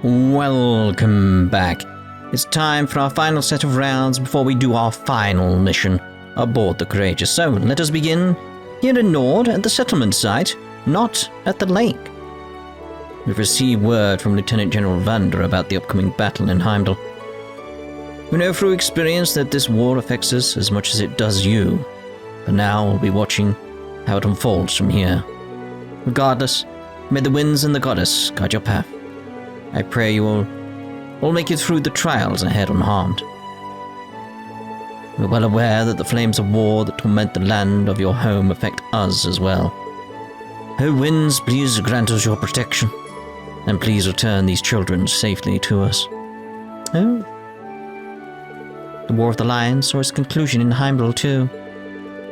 Welcome back. It's time for our final set of rounds before we do our final mission aboard the Courageous. So, let us begin here in Nord at the settlement site, not at the lake. We've received word from Lieutenant General Vander about the upcoming battle in Heimdall. We know through experience that this war affects us as much as it does you, but now we'll be watching how it unfolds from here. Regardless, may the winds and the goddess guide your path. I pray you will make it through the trials ahead unharmed. We're well aware that the flames of war that torment the land of your home affect us as well. O winds, please grant us your protection, and please return these children safely to us. Oh. The War of the Lions saw its conclusion in Heimdall too.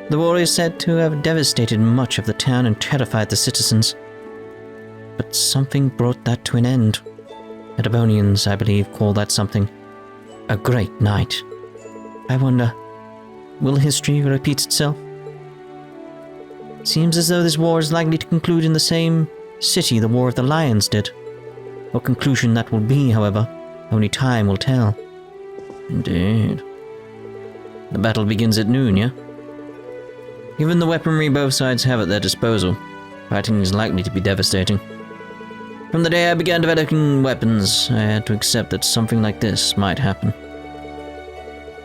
The war is said to have devastated much of the town and terrified the citizens. But something brought that to an end. Erebonians, I believe, call that something a great night. I wonder, will history repeat itself? It seems as though this war is likely to conclude in the same city the War of the Lions did. What conclusion that will be, however, only time will tell. Indeed. The battle begins at noon, yeah? Given the weaponry both sides have at their disposal, fighting is likely to be devastating. From the day I began developing weapons, I had to accept that something like this might happen.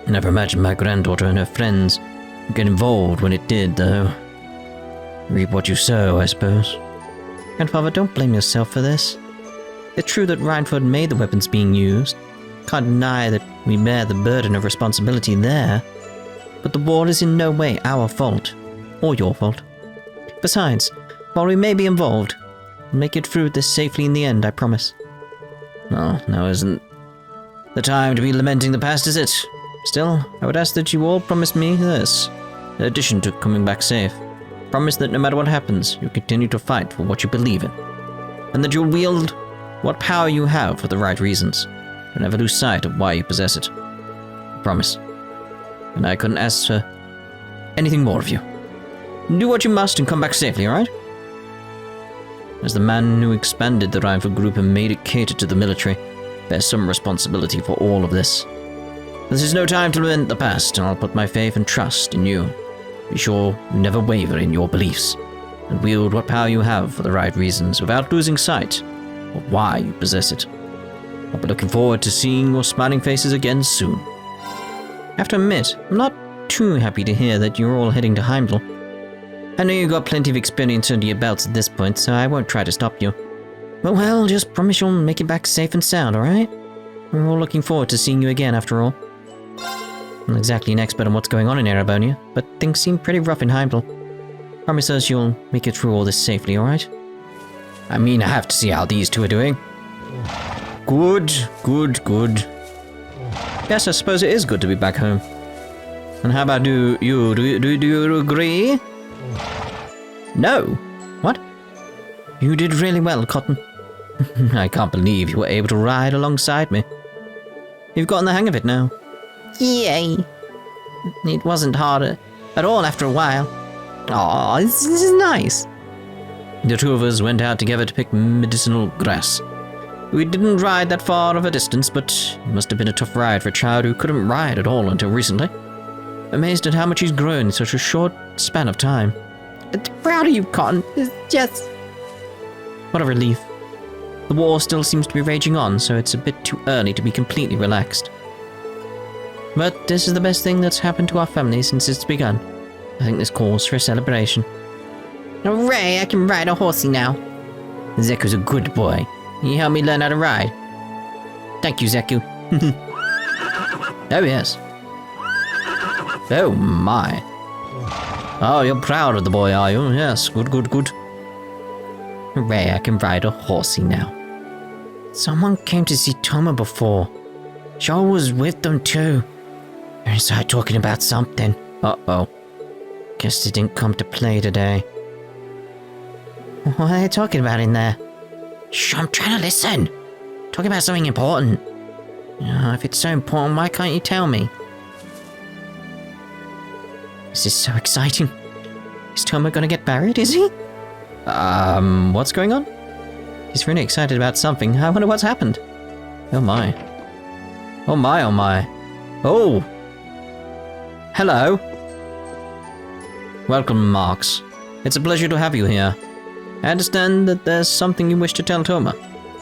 I never imagined my granddaughter and her friends would get involved when it did, though. Reap what you sow, I suppose. Grandfather, don't blame yourself for this. It's true that Reinford made the weapons being used. Can't deny that we bear the burden of responsibility there. But the war is in no way our fault, or your fault. Besides, while we may be involved, we'll make it through this safely in the end, I promise. Oh, now isn't the time to be lamenting the past, is it? Still, I would ask that you all promise me this, in addition to coming back safe. Promise that no matter what happens, you'll continue to fight for what you believe in, and that you'll wield what power you have for the right reasons, but never lose sight of why you possess it. I promise. And I couldn't ask for anything more of you. Do what you must and come back safely, alright? As the man who expanded the Reinford group and made it cater to the military, bears some responsibility for all of this. This is no time to lament the past, and I'll put my faith and trust in you. Be sure you never waver in your beliefs, and wield what power you have for the right reasons without losing sight of why you possess it. I'll be looking forward to seeing your smiling faces again soon. I have to admit, I'm not too happy to hear that you're all heading to Heimdall. I know you've got plenty of experience under your belts at this point, so I won't try to stop you. But well, just promise you'll make it back safe and sound, alright? We're all looking forward to seeing you again, after all. I'm not exactly an expert on what's going on in Erebonia, but things seem pretty rough in Heimdall. Promise us you'll make it through all this safely, alright? I mean, I have to see how these two are doing. Good. Yes, I suppose it is good to be back home. And how about do you agree? No. What? You did really well, Cotton. I can't believe you were able to ride alongside me. You've gotten the hang of it now. Yay. It wasn't hard at all after a while. Aw, this is nice. The two of us went out together to pick medicinal grass. We didn't ride that far of a distance, but it must have been a tough ride for a child who couldn't ride at all until recently. Amazed at how much he's grown in such a short span of time. Proud of you, Cotton. Yes. What a relief. The war still seems to be raging on, so it's a bit too early to be completely relaxed. But this is the best thing that's happened to our family since it's begun. I think this calls for a celebration. Hooray, I can ride a horsey now. Zeku's a good boy. He helped me learn how to ride. Thank you, Zeku. Oh, yes. Oh, my. Oh, you're proud of the boy, are you? Yes, good. Hooray, I can ride a horsey now. Someone came to see Toma before. Joel was with them too. They started talking about something. Uh-oh. Guess they didn't come to play today. What are they talking about in there? Shh, I'm trying to listen. Talking about something important. If it's so important, why can't you tell me? This is so exciting. Is Toma gonna get married, is he? What's going on? He's really excited about something. I wonder what's happened. Oh my. Oh my, oh my. Oh! Hello! Welcome, Marks. It's a pleasure to have you here. I understand that there's something you wish to tell Toma.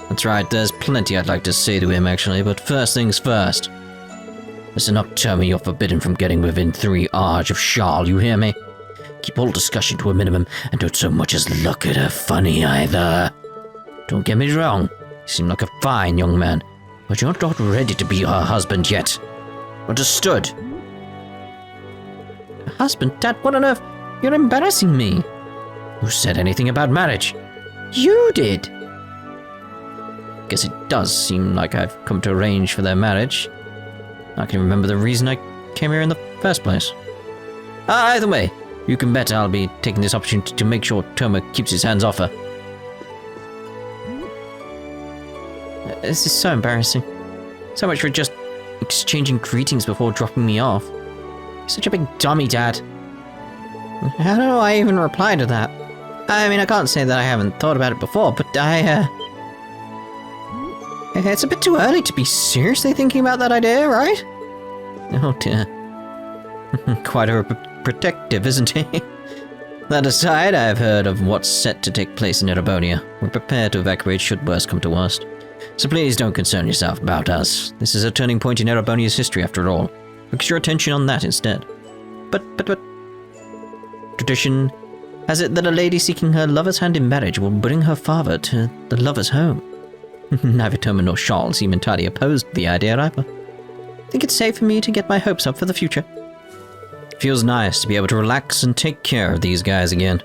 That's right, there's plenty I'd like to say to him, actually, but first things first. Listen up, Toma, you're forbidden from getting within 3 arge of Charles, you hear me? Keep all discussion to a minimum, and don't so much as look at her funny, either. Don't get me wrong, you seem like a fine young man, but you're not ready to be her husband yet. Understood? Husband? Dad, what on earth? You're embarrassing me. Who said anything about marriage? You did! Guess it does seem like I've come to arrange for their marriage. I can remember the reason I came here in the first place. Either way, you can bet I'll be taking this opportunity to make sure Toma keeps his hands off her. This is so embarrassing. So much for just exchanging greetings before dropping me off. You're such a big dummy, Dad. How do I even reply to that? I mean, I can't say that I haven't thought about it before, but it's a bit too early to be seriously thinking about that idea, right? Oh dear. Quite overprotective, isn't he? That aside, I've heard of what's set to take place in Erebonia. We're prepared to evacuate should worst come to worst. So please don't concern yourself about us. This is a turning point in Erebonia's history, after all. Focus your attention on that instead. But... Tradition has it that a lady seeking her lover's hand in marriage will bring her father to the lover's home. Neither Toma nor Charles seem entirely opposed to the idea either. I think it's safe for me to get my hopes up for the future. Feels nice to be able to relax and take care of these guys again.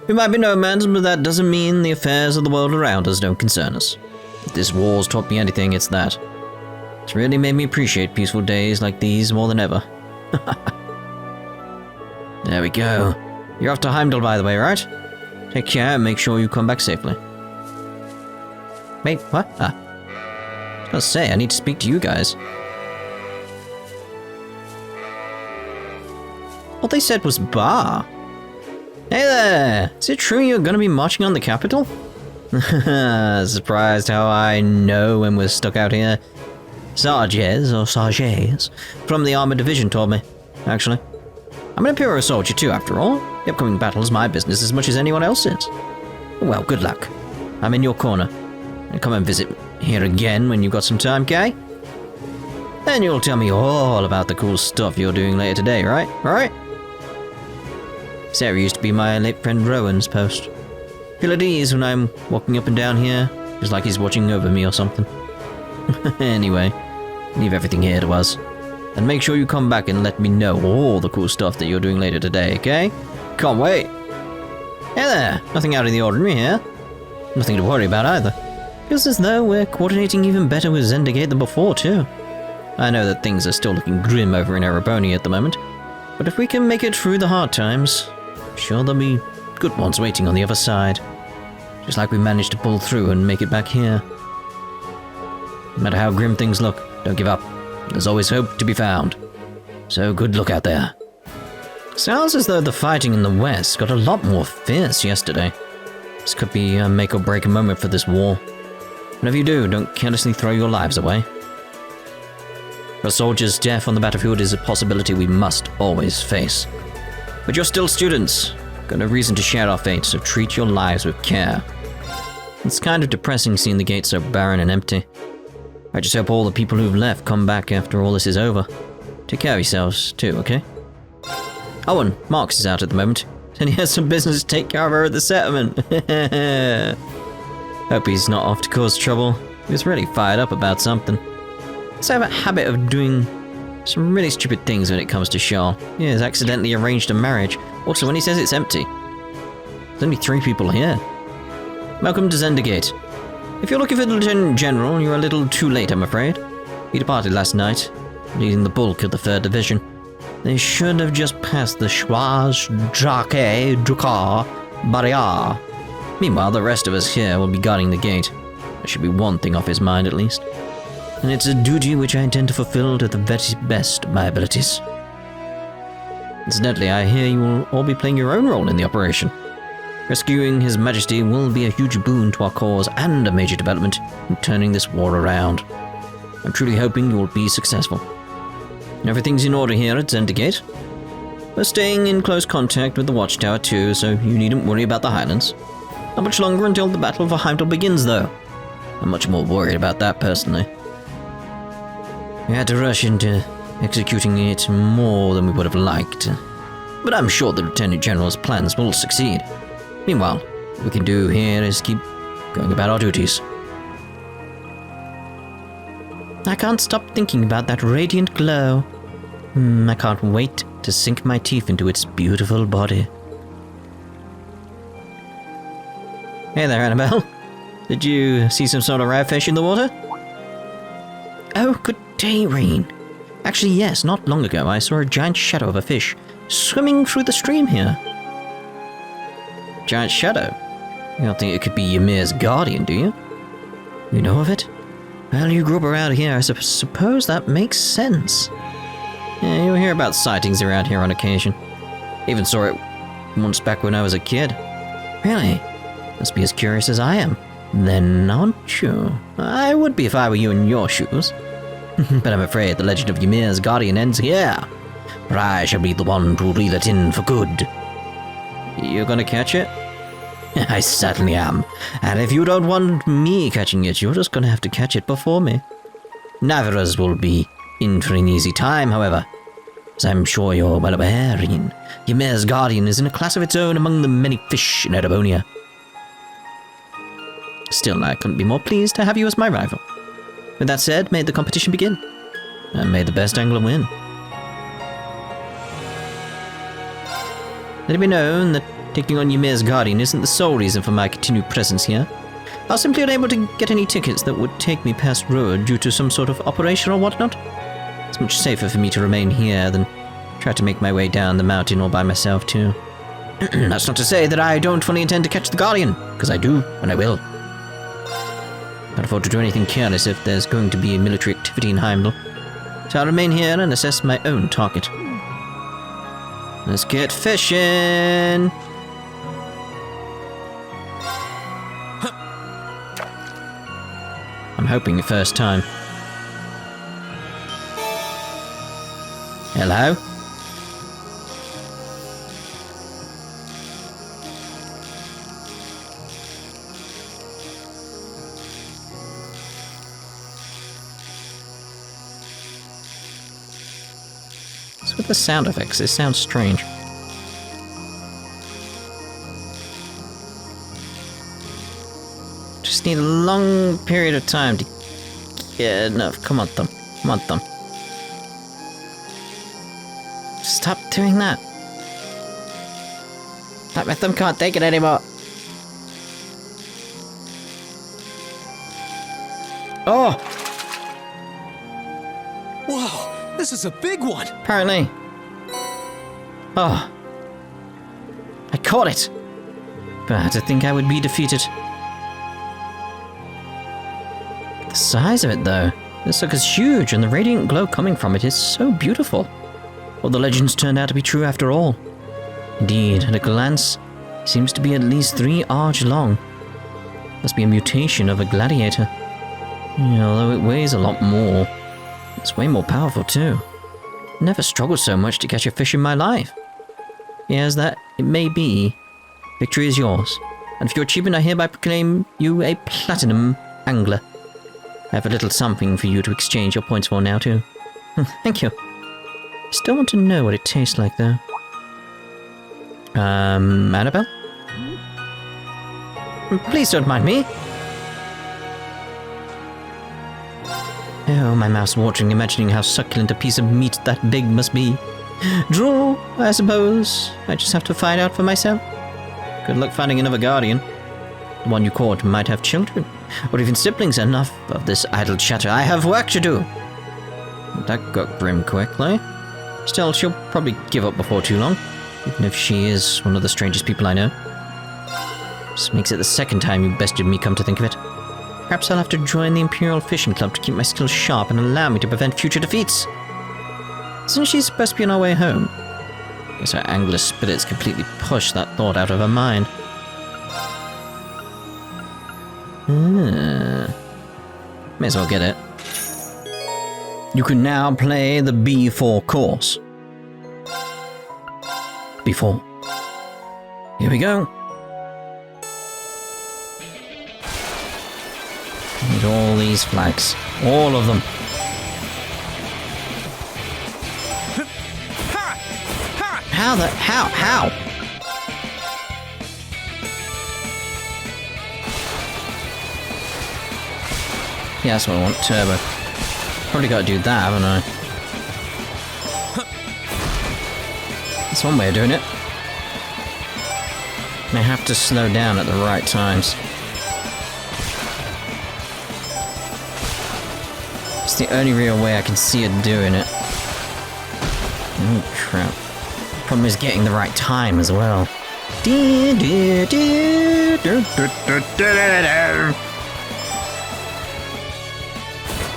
We might be nomads, but that doesn't mean the affairs of the world around us don't concern us. If this war's taught me anything, it's that. It's really made me appreciate peaceful days like these more than ever. There we go. You're off to Heimdall, by the way, right? Take care and make sure you come back safely. Wait, what? I was gonna say, I need to speak to you guys. What they said was bar. Hey there! Is it true you're gonna be marching on the capital? Surprised how I know when we're stuck out here. Sarges from the Armored Division told me, actually. I'm an Imperial soldier too, after all. The upcoming battle is my business as much as anyone else's. Well, good luck. I'm in your corner. And come and visit here again when you've got some time, Kay? Then you'll tell me all about the cool stuff you're doing later today, right? Alright? Sarah used to be my late friend Rowan's post. Feel at ease when I'm walking up and down here, just like he's watching over me or something. Anyway, leave everything here to us. And make sure you come back and let me know all the cool stuff that you're doing later today, okay? Can't wait. Hey there, nothing out of the ordinary here. Nothing to worry about either. Feels as though we're coordinating even better with Zender than before, too. I know that things are still looking grim over in Erebonia at the moment, but if we can make it through the hard times, I'm sure there'll be good ones waiting on the other side. Just like we managed to pull through and make it back here. No matter how grim things look, don't give up. There's always hope to be found. So good luck out there. Sounds as though the fighting in the west got a lot more fierce yesterday. This could be a make or break moment for this war. Whatever you do, don't carelessly throw your lives away. A soldier's death on the battlefield is a possibility we must always face. But you're still students. Got no reason to share our fate, so treat your lives with care. It's kind of depressing seeing the gate so barren and empty. I just hope all the people who've left come back after all this is over. Take care of yourselves, too, okay? Oh, and Marks is out at the moment, and he has some business to take care of her at the settlement. Hope he's not off to cause trouble. He was really fired up about something. So I have a habit of doing some really stupid things when it comes to Shaw. He has accidentally arranged a marriage. Also, when he says it's empty. There's only 3 people here. Welcome to Zender. If you're looking for the Lieutenant General, you're a little too late, I'm afraid. He departed last night, leading the bulk of the 3rd Division. They should have just passed the Schwaz, Drake, Drakar, Barrier. Meanwhile, the rest of us here will be guarding the gate. There should be one thing off his mind, at least. And it's a duty which I intend to fulfill to the very best of my abilities. Incidentally, I hear you will all be playing your own role in the operation. Rescuing His Majesty will be a huge boon to our cause and a major development in turning this war around. I'm truly hoping you will be successful. Everything's in order here at Zender Gate. We're staying in close contact with the Watchtower too, so you needn't worry about the Highlands. Not much longer until the Battle for Heimdall begins, though. I'm much more worried about that, personally. We had to rush into executing it more than we would have liked. But I'm sure the Lieutenant General's plans will succeed. Meanwhile, what we can do here is keep going about our duties. I can't stop thinking about that radiant glow. I can't wait to sink my teeth into its beautiful body. Hey there, Annabelle. Did you see some sort of rare fish in the water? Oh, good day, Rean. Actually, yes, not long ago I saw a giant shadow of a fish swimming through the stream here. Giant shadow? You don't think it could be Ymir's guardian, do you? You know of it? Well, you grew up around here, I suppose that makes sense. Yeah, you'll hear about sightings around here on occasion. Even saw it once back when I was a kid. Really? Must be as curious as I am. Then, aren't you? I would be if I were you in your shoes. But I'm afraid the legend of Ymir's guardian ends here. For I shall be the one to reel it in for good. You gonna catch it? I certainly am. And if you don't want me catching it, you're just gonna have to catch it before me. Neither of us will be in for an easy time, however. As I'm sure you're well aware, Rean, Ymir's guardian is in a class of its own among the many fish in Erebonia. Still, I couldn't be more pleased to have you as my rival. With that said, may the competition begin. And may the best angler win. Let it be known that taking on Ymir's guardian isn't the sole reason for my continued presence here. I was simply unable to get any tickets that would take me past road due to some sort of operation or whatnot. It's much safer for me to remain here than try to make my way down the mountain all by myself too. That's not to say that I don't fully intend to catch the guardian, because I do, and I will. Can't afford to do anything careless if there's going to be a military activity in Heimdall, so I'll remain here and assess my own target. Let's get fishing! I'm hoping the first time. Hello? What's with the sound effects? It sounds strange. Just need a long period of time to get enough. Come on, Thumb. Come on, Thumb. Stop doing that. My thumb can't take it anymore. Oh! Whoa, this is a big one. Apparently. Oh. I caught it. But to think I would be defeated. The size of it, though. This sucker is huge, and the radiant glow coming from it is so beautiful. Well, the legends turned out to be true after all. Indeed, at a glance, it seems to be at least 3 arch long. Must be a mutation of a gladiator. Yeah, although it weighs a lot more, it's way more powerful too. Never struggled so much to catch a fish in my life. Yes, that it may be. Victory is yours, and for your achievement I hereby proclaim you a platinum angler. I have a little something for you to exchange your points for now too. Thank you. I still want to know what it tastes like, though. Annabelle? Please don't mind me. Oh, my mouth's watering, imagining how succulent a piece of meat that big must be. Drool, I suppose. I just have to find out for myself. Good luck finding another guardian. The one you caught might have children, or even siblings. Enough of this idle chatter. I have work to do. That got grim quickly. Still, she'll probably give up before too long, even if she is one of the strangest people I know. This makes it the second time you bested me, come to think of it. Perhaps I'll have to join the Imperial Fishing Club to keep my skills sharp and allow me to prevent future defeats. Isn't she supposed to be on our way home? Guess her angler spirits completely pushed that thought out of her mind. May as well get it. You can now play the B4 course. B4. Here we go. Need all these flags. All of them. How? Yeah, that's what I want, turbo. Probably gotta do that, haven't I? That's one way of doing it. May have to slow down at the right times. It's the only real way I can see it doing it. Oh crap. Problem is getting the right time as well.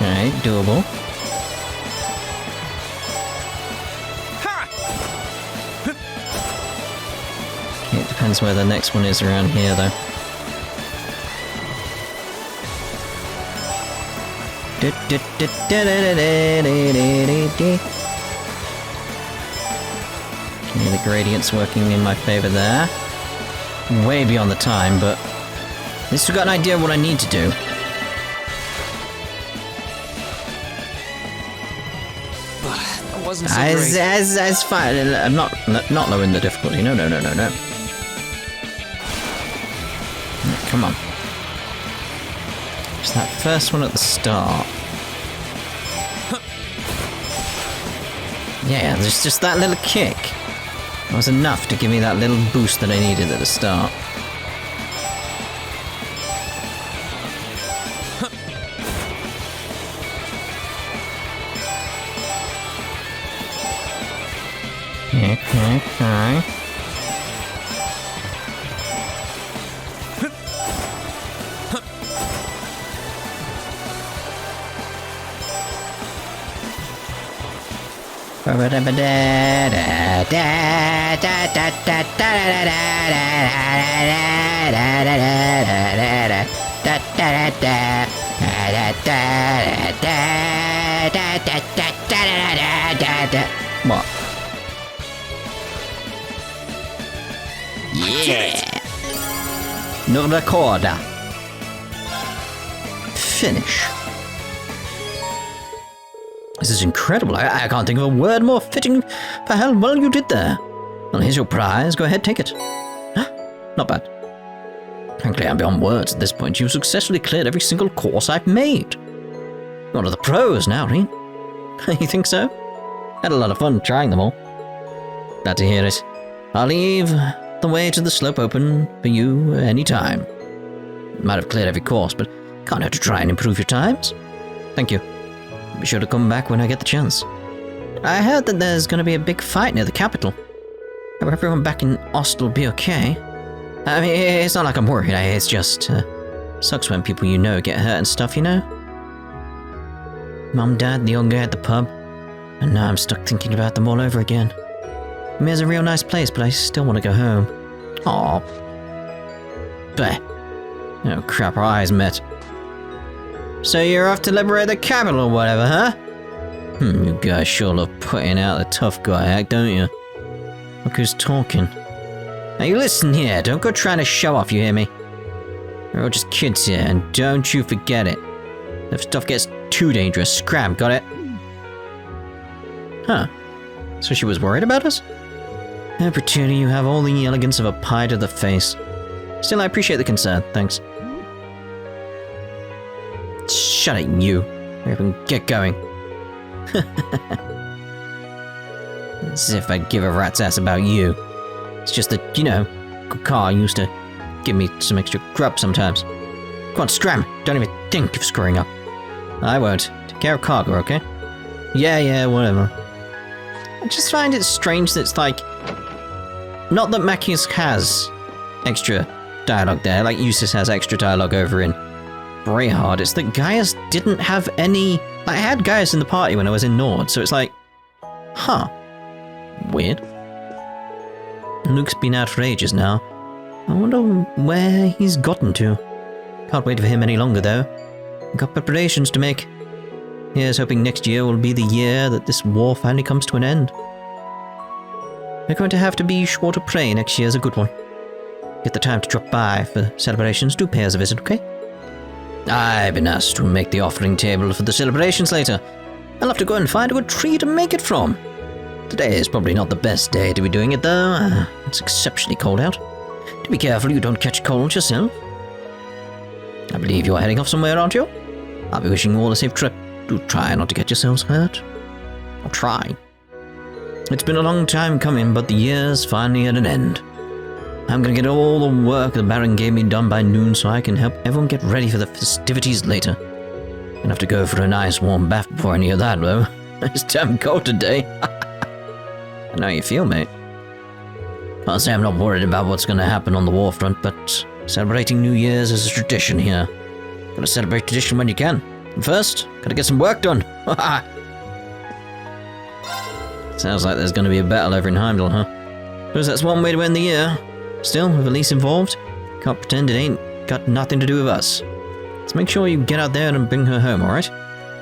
Alright, doable. Okay, it depends where the next one is around here though. Okay, the gradient's working in my favor there. Way beyond the time, but at least we've got an idea of what I need to do. That wasn't so great. As fine. I'm not lowering the difficulty. No. Come on. Just that first one at the start. Yeah, there's just that little kick. That was enough to give me that little boost that I needed at the start. Okay. What? Yeah! Non recorda. Finish. This is incredible. I can't think of a word more fitting for how well you did there. Well, here's your prize. Go ahead, take it. Not bad. Frankly, I'm beyond words at this point. You've successfully cleared every single course I've made. You're one of the pros now, Rean. You think so? Had a lot of fun trying them all. Glad to hear it. I'll leave the way to the slope open for you any time. Might have cleared every course, but can't hurt to try and improve your times. Thank you. Be sure to come back when I get the chance. I heard that there's going to be a big fight near the capital. Hope everyone back in Ost will be okay. I mean, it's not like I'm worried. It's just sucks when people you know get hurt and stuff, you know? Mum, Dad, the young guy at the pub. And now I'm stuck thinking about them all over again. Ymir's a real nice place, but I still want to go home. Aww. Bleh. Oh crap, our eyes met. So you're off to liberate the capital or whatever, huh? You guys sure love putting out the tough guy act, don't you? Look who's talking. Now you listen here, don't go trying to show off, you hear me? We're all just kids here, and don't you forget it. If stuff gets too dangerous, scram, got it? Huh. So she was worried about us? Oh, Petunia, you have all the elegance of a pie to the face. Still, I appreciate the concern, thanks. Shut it, you. Hurry up and get going. As if I'd give a rat's ass about you. It's just that, you know, Kakar used to give me some extra grub sometimes. Come on, scram! Don't even think of screwing up. I won't. Take care of cargo, okay? Yeah, whatever. I just find it strange that it's like... Not that Machias has extra dialogue there, like Eustace has extra dialogue over in Brayhard. It's that Gaius didn't have any... Like, I had Gaius in the party when I was in Nord, so it's like... Huh. Weird. Luke's been out for ages now. I wonder where he's gotten to. Can't wait for him any longer, though. I've got preparations to make. Here's hoping next year will be the year that this war finally comes to an end. We're going to have to be sure to pray next year's a good one. Get the time to drop by for celebrations, do pay us a visit, okay? I've been asked to make the offering table for the celebrations later. I'll have to go and find a good tree to make it from. Today is probably not the best day to be doing it, though. It's exceptionally cold out. Do be careful you don't catch cold yourself. I believe you're heading off somewhere, aren't you? I'll be wishing you all a safe trip. Do try not to get yourselves hurt. I'll try. It's been a long time coming, but the year's finally at an end. I'm gonna get all the work the Baron gave me done by noon so I can help everyone get ready for the festivities later. Gonna have to go for a nice warm bath before any of that, though. It's damn cold today. I know how you feel, mate. I'll say I'm not worried about what's gonna happen on the war front, but celebrating New Year's is a tradition here. Gotta celebrate tradition when you can. And first, gotta get some work done. Sounds like there's gonna be a battle over in Heimdall, huh? Suppose that's one way to end the year. Still, with Elise involved, can't pretend it ain't got nothing to do with us. Let's make sure you get out there and bring her home, alright?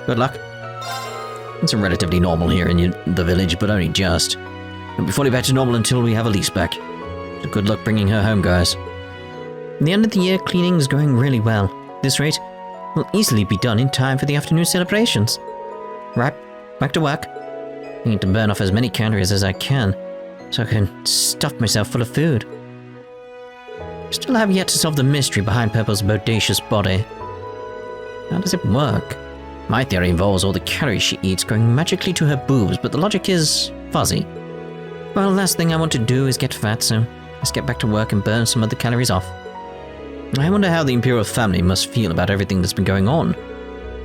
Good luck. It's relatively normal here in the village, but only just. Won't be fully back to normal until we have Elise back. So good luck bringing her home, guys. The end of the year cleaning is going really well. At this rate, will easily be done in time for the afternoon celebrations. Right, back to work. I need to burn off as many calories as I can, so I can stuff myself full of food. Still have yet to solve the mystery behind Purple's bodacious body. How does it work? My theory involves all the calories she eats going magically to her boobs, but the logic is fuzzy. Well, the last thing I want to do is get fat, so let's get back to work and burn some of the calories off. I wonder how the Imperial family must feel about everything that's been going on.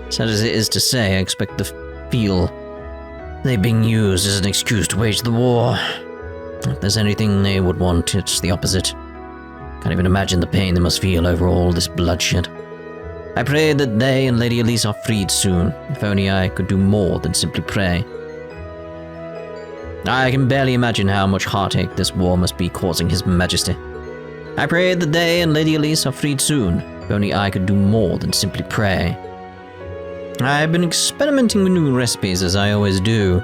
Sad as it is to say, I expect to feel they're being used as an excuse to wage the war. If there's anything they would want, it's the opposite. Can't even imagine the pain they must feel over all this bloodshed. I pray that they and Lady Elise are freed soon. If only I could do more than simply pray. I can barely imagine how much heartache this war must be causing His Majesty. I pray that they and Lady Elise are freed soon. If only I could do more than simply pray. I've been experimenting with new recipes as I always do.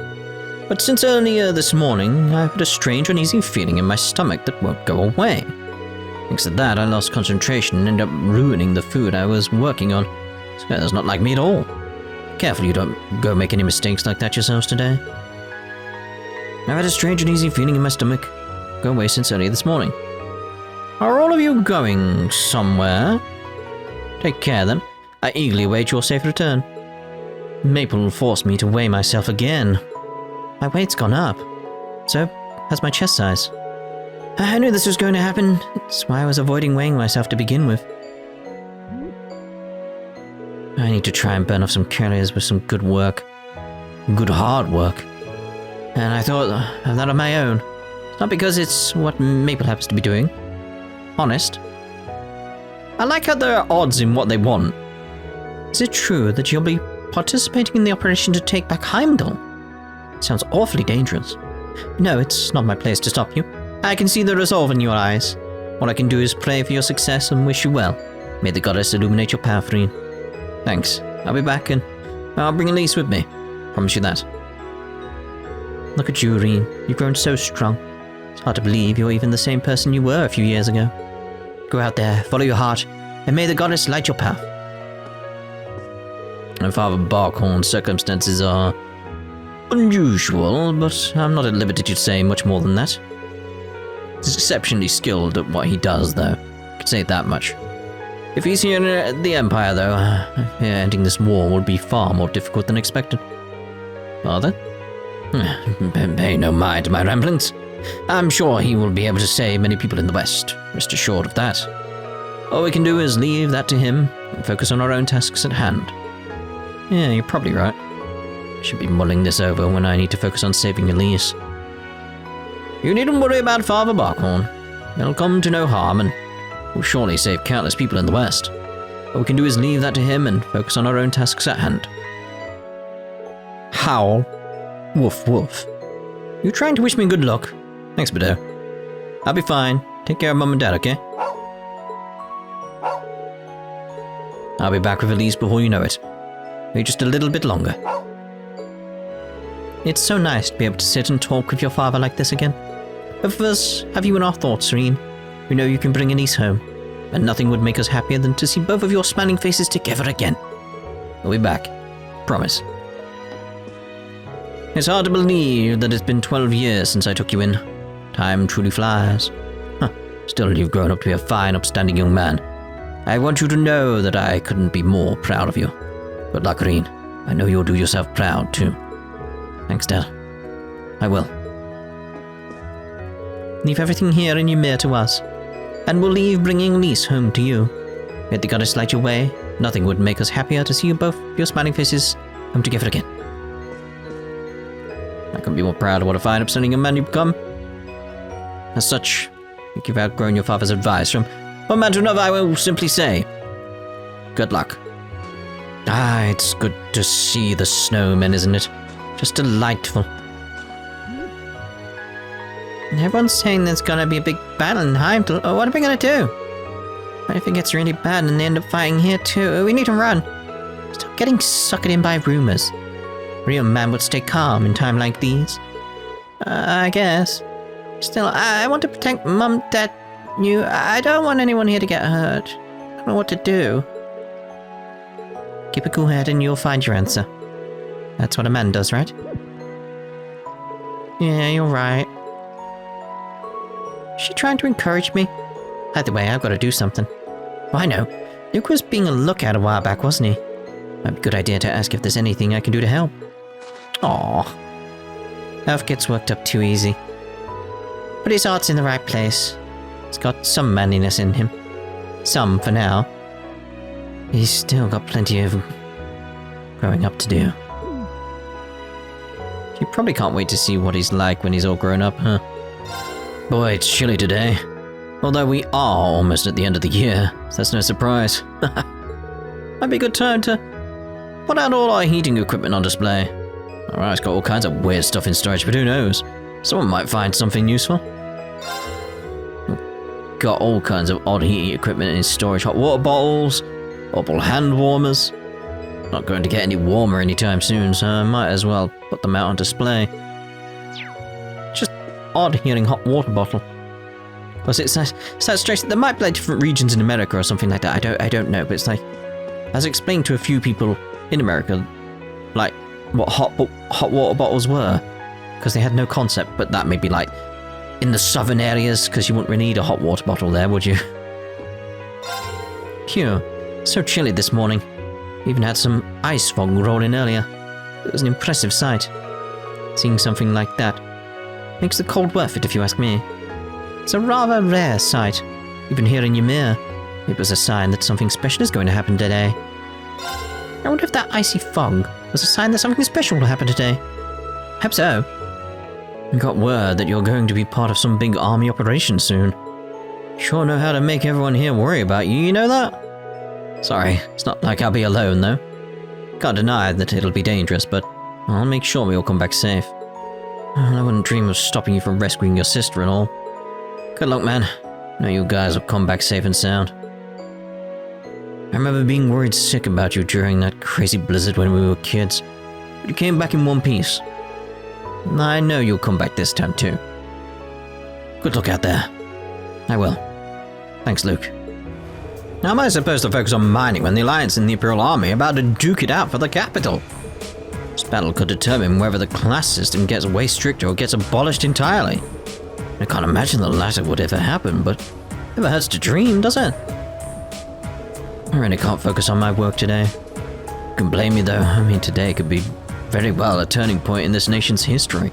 But since earlier this morning, I've had a strange uneasy feeling in my stomach that won't go away. Thanks to that, I lost concentration and ended up ruining the food I was working on. So that's not like me at all. Careful you don't go make any mistakes like that yourselves today. I've had a strange uneasy feeling in my stomach. Go away since earlier this morning. Are all of you going somewhere? Take care then. I eagerly await your safe return. Maple forced me to weigh myself again. My weight's gone up. So has my chest size. I knew this was going to happen. That's why I was avoiding weighing myself to begin with. I need to try and burn off some calories with some good work. Good hard work. And I thought of that on my own. It's not because it's what Maple happens to be doing. Honest. I like how there are odds in what they want. Is it true that you'll be participating in the operation to take back Heimdall? Sounds awfully dangerous. No, it's not my place to stop you. I can see the resolve in your eyes. All I can do is pray for your success and wish you well. May the goddess illuminate your path, Rean. Thanks. I'll be back and I'll bring Elise with me. Promise you that. Look at you, Rean. You've grown so strong. It's hard to believe you're even the same person you were a few years ago. Go out there, follow your heart, and may the goddess light your path. And Father Barkhorn's circumstances are unusual, but I'm not at liberty to say much more than that. He's exceptionally skilled at what he does, though. I can say that much. If he's here in the Empire, though, ending this war would be far more difficult than expected. Father? Pay no mind to my ramblings. I'm sure he will be able to save many people in the West. Rest assured of that. All we can do is leave that to him and focus on our own tasks at hand. Yeah, you're probably right. I should be mulling this over when I need to focus on saving Elise. You needn't worry about Father Barkhorn. He'll come to no harm and will surely save countless people in the West. All we can do is leave that to him and focus on our own tasks at hand. Howl. Woof woof. You trying to wish me good luck? Thanks, Bido. I'll be fine. Take care of Mum and Dad, okay? I'll be back with Elise before you know it. Maybe just a little bit longer. It's so nice to be able to sit and talk with your father like this again. Both of us have you in our thoughts, Rean. We know you can bring Elise home, and nothing would make us happier than to see both of your smiling faces together again. We'll be back. Promise. It's hard to believe that it's been 12 years since I took you in. Time truly flies. Huh. Still, you've grown up to be a fine, upstanding young man. I want you to know that I couldn't be more proud of you. Good luck, Rean. I know you'll do yourself proud, too. Thanks, Dad. I will. Leave everything here in Ymir to us, and we'll leave bringing Elise home to you. Yet the goddess light your way. Nothing would make us happier to see you both, your smiling faces, come together again. I couldn't be more proud of what a fine, upstanding young man you've become. As such, I think you've outgrown your father's advice. From one man to another, I will simply say, good luck. Ah, it's good to see the snowmen, isn't it? Just delightful. Everyone's saying there's gonna be a big battle in Heimdall. Oh, what are we gonna do? What if it gets really bad and they end up fighting here too? We need to run. Stop getting sucked in by rumors. A real man would stay calm in time like these. I guess. Still, I want to protect Mum, Dad, you. I don't want anyone here to get hurt. I don't know what to do. Keep a cool head and you'll find your answer. That's what a man does, right? Yeah, you're right. Is she trying to encourage me? Either way, I've got to do something. Oh, I know. Luke was being a lookout a while back, wasn't he? Might be a good idea to ask if there's anything I can do to help. Aww. Elf gets worked up too easy. But his heart's in the right place. He's got some manliness in him. Some, for now. He's still got plenty of growing up to do. You probably can't wait to see what he's like when he's all grown up, huh? Boy, it's chilly today. Although we are almost at the end of the year, so that's no surprise. Might be a good time to put out all our heating equipment on display. Alright, it's got all kinds of weird stuff in storage, but who knows? Someone might find something useful. Got all kinds of odd heating equipment in storage. Hot water bottles, bubble hand warmers. Not going to get any warmer anytime soon, so I might as well put them out on display. Just odd hearing hot water bottle. Plus it's that strange. There might be like different regions in America or something like that. I don't know, but it's like, I was explaining to a few people in America, like what hot water bottles were, because they had no concept. But that may be like in the southern areas, because you wouldn't really need a hot water bottle there, would you? Phew, so chilly this morning. Even had some ice fog roll in earlier. It was an impressive sight. Seeing something like that makes the cold worth it, if you ask me. It's a rather rare sight. Even here in Ymir, it was a sign that something special is going to happen today. I wonder if that icy fog was a sign that something special will happen today. Hope so. I got word that you're going to be part of some big army operation soon. Sure know how to make everyone here worry about you, you know that? Sorry, it's not like I'll be alone, though. Can't deny that it'll be dangerous, but I'll make sure we all come back safe. I wouldn't dream of stopping you from rescuing your sister and all. Good luck, man. I know you guys will come back safe and sound. I remember being worried sick about you during that crazy blizzard when we were kids, but you came back in one piece. I know you'll come back this time, too. Good luck out there. I will. Thanks, Luke. How am I supposed to focus on mining when the Alliance and the Imperial Army are about to duke it out for the capital? This battle could determine whether the class system gets way stricter or gets abolished entirely. I can't imagine the latter would ever happen, but it never hurts to dream, does it? I really can't focus on my work today. You can blame me though. I mean, today could be very well a turning point in this nation's history.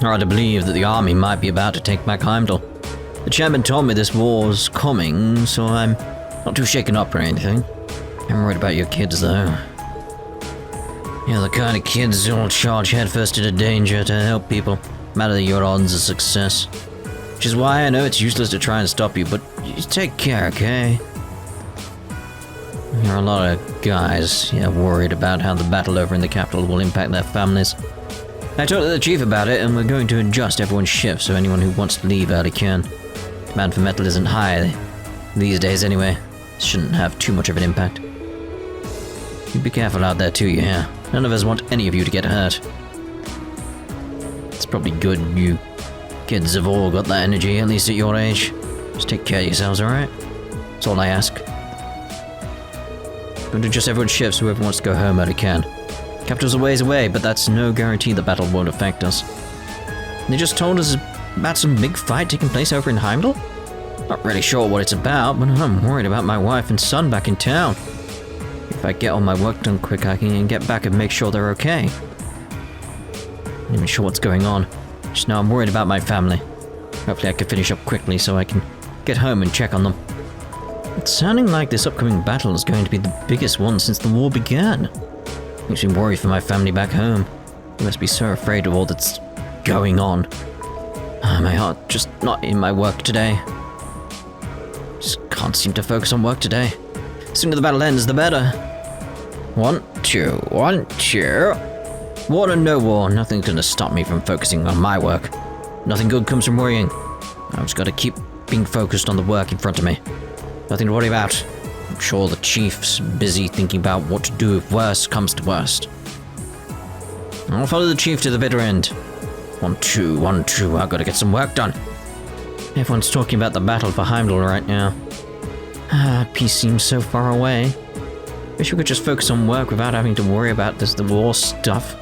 Hard to believe that the army might be about to take back Heimdall. The chairman told me this war's coming, so I'm not too shaken up or anything. I'm worried about your kids, though. You're the kind of kids who'll charge headfirst into danger to help people, no matter your odds of success. Which is why I know it's useless to try and stop you, but you take care, okay? There are a lot of guys worried about how the battle over in the capital will impact their families. I talked to the chief about it, and we're going to adjust everyone's shifts so anyone who wants to leave early can. Demand for metal isn't high these days anyway. Shouldn't have too much of an impact. You be careful out there too, you hear? None of us want any of you to get hurt. It's probably good you kids have all got that energy, at least at your age. Just take care of yourselves, alright? That's all I ask. Go to just everyone's shifts, whoever wants to go home early can. Capital's a ways away, but that's no guarantee the battle won't affect us. They just told us about some big fight taking place over in Heimdall? Not really sure what it's about, but I'm worried about my wife and son back in town. If I get all my work done quick, I can get back and make sure they're okay. I'm not even sure what's going on. Just know I'm worried about my family. Hopefully I can finish up quickly so I can get home and check on them. It's sounding like this upcoming battle is going to be the biggest one since the war began. Makes me worry for my family back home. They must be so afraid of all that's going on. My heart just not in my work today. Just can't seem to focus on work today. The sooner the battle ends, the better. 1, 2, 1, 2. War or no war, nothing's gonna stop me from focusing on my work. Nothing good comes from worrying. I've just gotta keep being focused on the work in front of me. Nothing to worry about. I'm sure the chief's busy thinking about what to do if worst comes to worst. I'll follow the chief to the bitter end. 1, 2, 1, 2, I've gotta get some work done. Everyone's talking about the battle for Heimdall right now. Peace seems so far away. Wish we could just focus on work without having to worry about the war stuff.